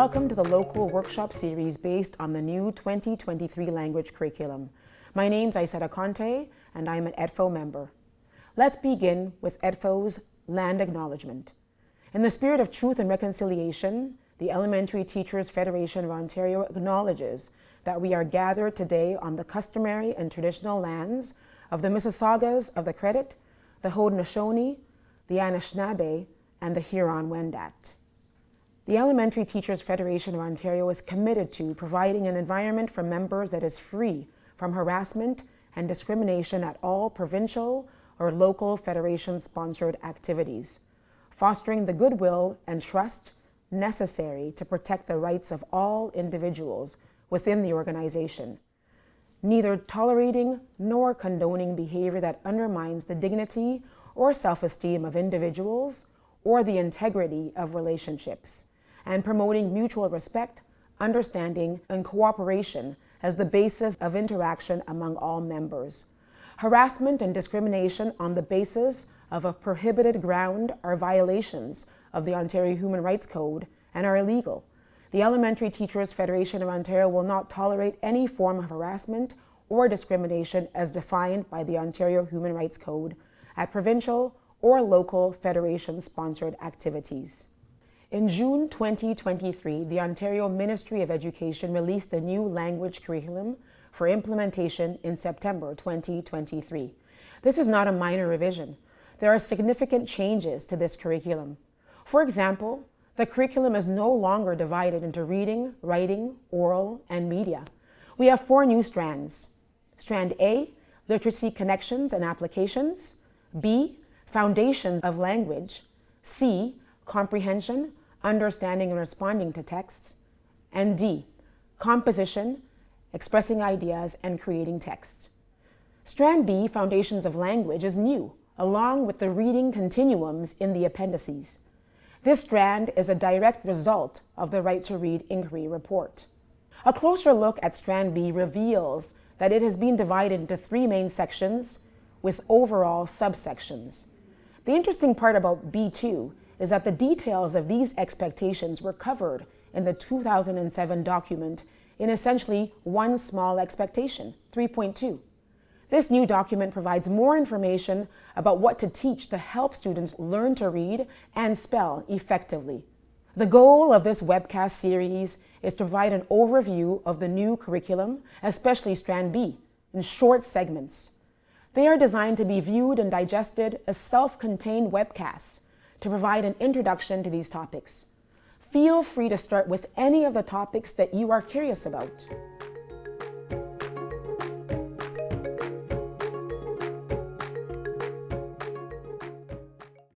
Welcome to the local workshop series based on the new 2023 language curriculum. My name's Aiseta Conte, and I'm an EDFO member. Let's begin with EDFO's Land Acknowledgement. In the spirit of truth and reconciliation, the Elementary Teachers Federation of Ontario acknowledges that we are gathered today on the customary and traditional lands of the Mississaugas of the Credit, the Haudenosaunee, the Anishinaabe, and the Huron-Wendat. The Elementary Teachers Federation of Ontario is committed to providing an environment for members that is free from harassment and discrimination at all provincial or local federation-sponsored activities, fostering the goodwill and trust necessary to protect the rights of all individuals within the organization, neither tolerating nor condoning behavior that undermines the dignity or self-esteem of individuals or the integrity of relationships, and promoting mutual respect, understanding, and cooperation as the basis of interaction among all members. Harassment and discrimination on the basis of a prohibited ground are violations of the Ontario Human Rights Code and are illegal. The Elementary Teachers Federation of Ontario will not tolerate any form of harassment or discrimination as defined by the Ontario Human Rights Code at provincial or local federation-sponsored activities. In June 2023, the Ontario Ministry of Education released the new language curriculum for implementation in September 2023. This is not a minor revision. There are significant changes to this curriculum. For example, the curriculum is no longer divided into reading, writing, oral, and media. We have 4 new strands. Strand A, Literacy Connections and Applications. B, Foundations of Language. C, Comprehension, Understanding and Responding to Texts. And D, Composition, Expressing Ideas and Creating Texts. Strand B, Foundations of Language, is new, along with the reading continuums in the appendices. This strand is a direct result of the Right to Read Inquiry Report. A closer look at Strand B reveals that it has been divided into 3 main sections with overall subsections. The interesting part about B2 is that the details of these expectations were covered in the 2007 document in essentially one small expectation, 3.2. This new document provides more information about what to teach to help students learn to read and spell effectively. The goal of this webcast series is to provide an overview of the new curriculum, especially Strand B, in short segments. They are designed to be viewed and digested as self-contained webcasts to provide an introduction to these topics. Feel free to start with any of the topics that you are curious about.